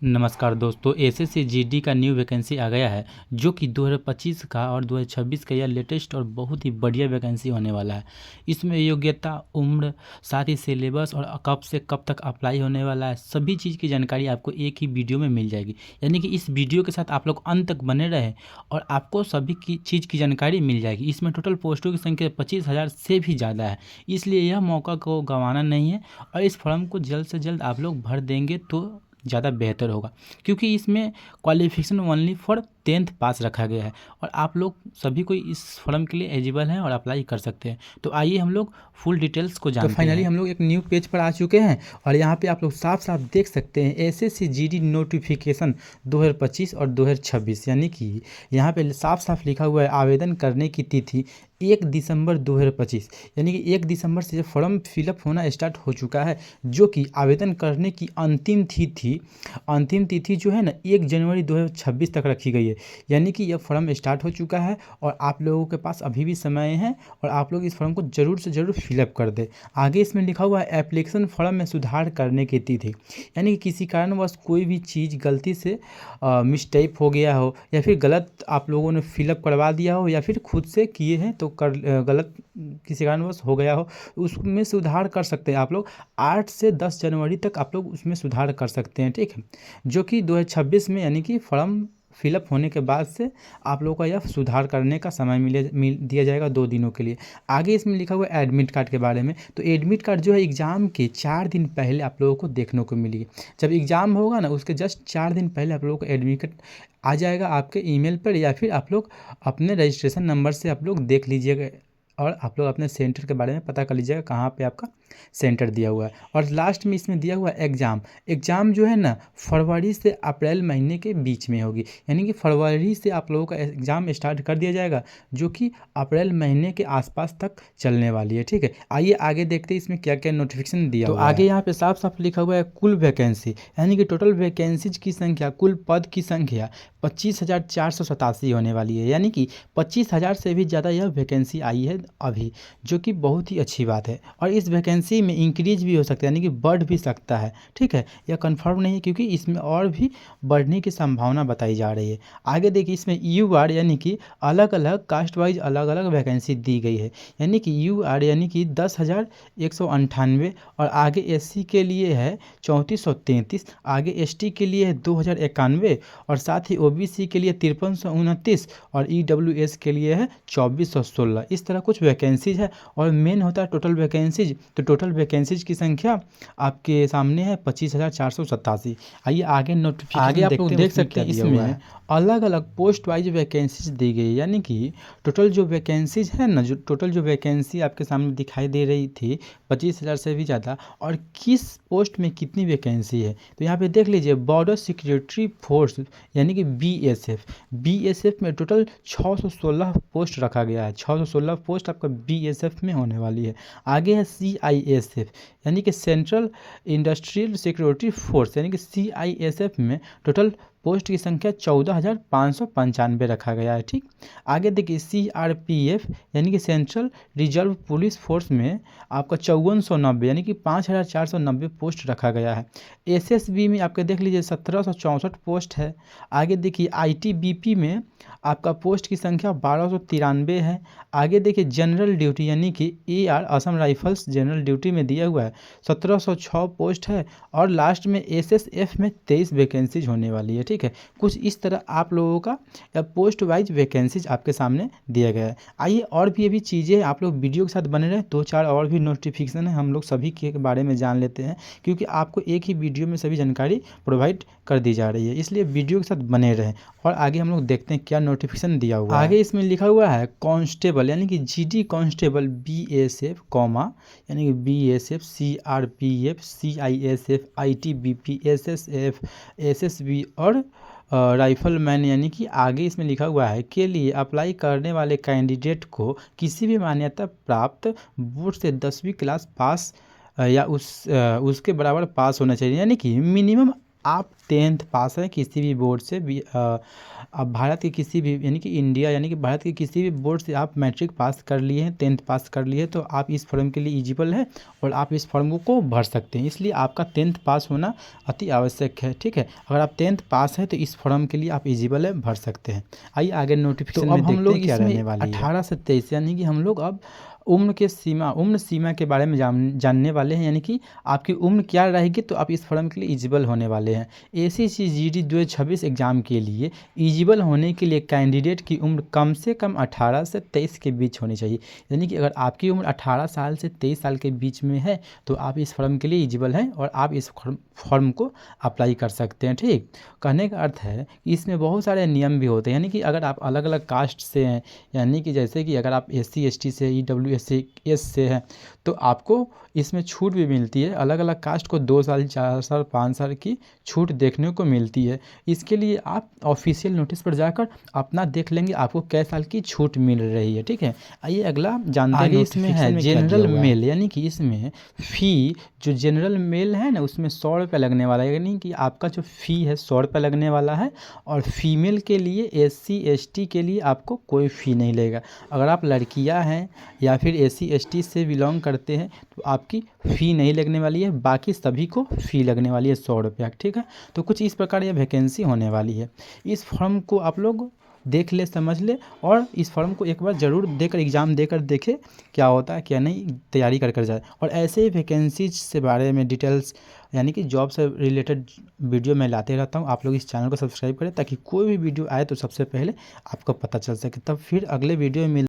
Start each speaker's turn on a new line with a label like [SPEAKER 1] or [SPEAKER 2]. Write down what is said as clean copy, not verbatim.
[SPEAKER 1] नमस्कार दोस्तों, SSC GD का न्यू वैकेंसी आ गया है जो कि 2025 का और 2026 का यह लेटेस्ट और बहुत ही बढ़िया वैकेंसी होने वाला है। इसमें योग्यता, उम्र, साथ ही सिलेबस और कब से कब तक अप्लाई होने वाला है, सभी चीज़ की जानकारी आपको एक ही वीडियो में मिल जाएगी। यानी कि इस वीडियो के साथ आप लोग अंत तक बने रहें और आपको सभी की चीज़ की जानकारी मिल जाएगी। इसमें टोटल पोस्टों की संख्या 25,000 से भी ज़्यादा है, इसलिए यह मौका को गंवाना नहीं है और इस फॉर्म को जल्द से जल्द आप लोग भर देंगे तो ज़्यादा बेहतर होगा, क्योंकि इसमें क्वालिफिकेशन ओनली फॉर 10th पास रखा गया है और आप लोग सभी कोई इस फॉर्म के लिए एलिजिबल हैं और अप्लाई कर सकते हैं। तो आइए हम लोग फुल डिटेल्स को जानते हैं। तो फाइनली हम लोग एक न्यू पेज पर आ चुके हैं और यहाँ पे आप लोग साफ साफ देख सकते हैं एसएससी जीडी नोटिफिकेशन 2025 और 2026, यानी कि यहाँ पे साफ साफ लिखा हुआ है आवेदन करने की तिथि 1 दिसंबर 2025, यानी कि 1 दिसंबर से फॉर्म फिलअप होना स्टार्ट हो चुका है, जो कि आवेदन करने की अंतिम तिथि जो है ना 1 जनवरी 2026 तक रखी गई है। यानी कि यह फॉर्म स्टार्ट हो चुका है और आप लोगों के पास अभी भी समय है और आप लोग इस फॉर्म को ज़रूर से ज़रूर फिलअप कर दें। आगे इसमें लिखा हुआ है एप्लीकेशन फॉर्म में सुधार करने की तिथि, यानी कि किसी कारणवश कोई भी चीज़ गलती से मिस्टेक हो गया हो या फिर गलत आप लोगों ने फिलअप करवा दिया हो या फिर खुद से किए हैं तो गलत किसी कारणवश हो गया हो, उसमें सुधार कर सकते हैं आप लोग। 8 से 10 जनवरी तक आप लोग उसमें सुधार कर सकते हैं, ठीक है, जो कि 2026 में, यानी कि फॉर्म फिलअप होने के बाद से आप लोगों का यह सुधार करने का समय दिया जाएगा 2 दिनों के लिए। आगे इसमें लिखा हुआ है एडमिट कार्ड के बारे में। तो एडमिट कार्ड जो है एग्ज़ाम के 4 दिन पहले आप लोगों को देखने को मिलेगी। जब एग्ज़ाम होगा ना उसके जस्ट 4 दिन पहले आप लोगों को एडमिट कार्ड आ जाएगा आपके ईमेल पर, या फिर आप लोग अपने रजिस्ट्रेशन नंबर से आप लोग देख लीजिएगा और आप लोग अपने सेंटर के बारे में पता कर लीजिएगा कहाँ पे आपका सेंटर दिया हुआ है। और लास्ट में इसमें दिया हुआ है एग्ज़ाम जो है ना फरवरी से अप्रैल महीने के बीच में होगी, यानी कि फरवरी से आप लोगों का एग्ज़ाम स्टार्ट कर दिया जाएगा जो कि अप्रैल महीने के आसपास तक चलने वाली है, ठीक है। आइए आगे देखते हैं इसमें क्या क्या नोटिफिकेशन दिया हुआ है। आगे यहाँ पे साफ साफ लिखा हुआ है कुल वैकेंसी, यानी कि टोटल वैकेंसीज की संख्या, कुल पद की संख्या 25,487 होने वाली है, यानी कि 25,000 से भी ज़्यादा यह वैकेंसी आई है अभी, जो कि बहुत ही अच्छी बात है। और इस वैकेंसी में इंक्रीज भी हो सकता है, यानी कि बढ़ भी सकता है, ठीक है। यह कंफर्म नहीं है क्योंकि इसमें और भी बढ़ने की संभावना बताई जा रही है। आगे देखिए इसमें UR यानी कि अलग अलग कास्ट वाइज अलग अलग वैकेंसी दी गई है, यानी कि UR यानी कि 10,198 और आगे SC के लिए है 3433, आगे ST के लिए है 2,091 और साथ ही OBC के लिए 5329 और EWS के लिए है 2416। इस तरह कुछ वैकेंसीज है और मेन होता है टोटल वैकेंसीज। तो टोटल वैकेंसीज की संख्या आपके सामने है 25,487। आइए आगे नोटिफिकेशन आगे आप लोग देख सकते हैं इसमें अलग अलग पोस्ट वाइज वैकेंसीज दी गई है, यानी कि टोटल जो वैकेंसीज है ना, जो टोटल जो वैकेंसी आपके सामने दिखाई दे रही थी 25,000 से भी ज़्यादा, और किस पोस्ट में कितनी वैकेंसी है तो यहाँ पे देख लीजिए। बॉर्डर सिक्योरिटी फोर्स यानी कि BSF में टोटल 616 पोस्ट रखा गया है। 616 पोस्ट आपका BSF में होने वाली है। आगे है CISF यानी कि सेंट्रल इंडस्ट्रियल सिक्योरिटी फोर्स, यानी कि CISF में टोटल पोस्ट की संख्या 14,595 रखा गया है, ठीक। आगे देखिए CRPF यानी कि सेंट्रल रिजर्व पुलिस फोर्स में आपका 5490 यानी कि 5,490 पोस्ट रखा गया है। SSB में आपके देख लीजिए 1,764 पोस्ट है। आगे देखिए ITBP में आपका पोस्ट की संख्या 1,293 है। आगे देखिए जनरल ड्यूटी यानी कि AR Assam rifles general duty में दिया हुआ है 1,706 पोस्ट है और लास्ट में SSF में 23 वैकेंसीज होने वाली है, ठीक है। कुछ इस तरह आप लोगों का पोस्ट वाइज वैकेंसीज आपके सामने दिया गया है। आइए और भी अभी चीज़ें आप लोग वीडियो के साथ बने रहे, 2-4 और भी नोटिफिकेशन है हम लोग सभी के बारे में जान लेते हैं, क्योंकि आपको एक ही वीडियो में सभी जानकारी प्रोवाइड कर दी जा रही है, इसलिए वीडियो के साथ बने रहें। और आगे हम लोग देखते हैं क्या नोटिफिकेशन दिया हुआ है। आगे इसमें लिखा हुआ है कांस्टेबल यानी कि GD कांस्टेबल BSF यानी कि BSF CRPF CISF ITBP SSF SSB और राइफलमैन, यानी कि आगे इसमें लिखा हुआ है के लिए अप्लाई करने वाले कैंडिडेट को किसी भी मान्यता प्राप्त बोर्ड से 10वीं क्लास पास या उसके बराबर पास होना चाहिए, यानी कि मिनिमम आप 10th पास हैं किसी भी बोर्ड से भी, अब भारत के किसी भी यानी कि इंडिया यानी कि भारत के किसी भी बोर्ड से आप मैट्रिक पास कर लिए हैं, 10th पास कर लिए, तो आप इस फॉर्म के लिए एलिजिबल है और आप इस फॉर्म को भर सकते हैं। इसलिए आपका 10th पास होना अति आवश्यक है, ठीक है। अगर आप 10th पास हैं तो इस फॉर्म के लिए आप एलिजिबल है, भर सकते हैं। आइए आगे नोटिफिकेशन में देखते हैं क्या रहने वाली है। 18 से 23 यानी कि हम लोग अब उम्र सीमा के बारे में जानने वाले हैं, यानी कि आपकी उम्र क्या रहेगी तो आप इस फॉर्म के लिए एलिजिबल होने वाले हैं। ACCGD 2026 एग्ज़ाम के लिए एलिजिबल होने के लिए कैंडिडेट की उम्र कम से कम 18 से 23 के बीच होनी चाहिए। यानी कि अगर आपकी उम्र 18 साल से 23 साल के बीच में है तो आप इस फॉर्म के लिए एलिजिबल हैं और आप इस फॉर्म को अप्लाई कर सकते हैं, ठीक। कहने का अर्थ है कि इसमें बहुत सारे नियम भी होते हैं, यानी कि अगर आप अलग अलग कास्ट से हैं, यानी कि जैसे कि अगर आप SC ST से EWS से हैं तो आपको इसमें छूट भी मिलती है। अलग अलग कास्ट को 2 साल 4 साल 5 साल की छूट देखने को मिलती है। इसके लिए आप ऑफिशियल नोटिस पर जाकर अपना देख लेंगे आपको कै साल की छूट मिल रही है, ठीक है। आइए अगला जानते हैं। इसमें है जनरल मेल, यानी कि इसमें फ़ी जो जनरल मेल है ना उसमें 100 रुपये लगने वाला है, यानी कि आपका जो फ़ी है 100 रुपये लगने वाला है। और फीमेल के लिए SC ST के लिए आपको कोई फ़ी नहीं लगेगा। अगर आप लड़कियां हैं या फिर SC ST से बिलोंग करते हैं तो आपकी फ़ी नहीं लगने वाली है, बाकी सभी को फ़ी लगने वाली है 100 रुपया, ठीक है। तो कुछ इस प्रकार ये वैकेंसी होने वाली है। इस फॉर्म को आप लोग देख ले, समझ ले और इस फॉर्म को एक बार ज़रूर देकर एग्ज़ाम देकर देखे क्या होता है क्या नहीं, तैयारी कर जाए। और ऐसे ही वैकेंसीज से बारे में डिटेल्स यानी कि जॉब से रिलेटेड वीडियो मैं लाते रहता हूँ। आप लोग इस चैनल को सब्सक्राइब करें ताकि कोई भी वीडियो आए तो सबसे पहले आपको पता चल सके। तब फिर अगले वीडियो में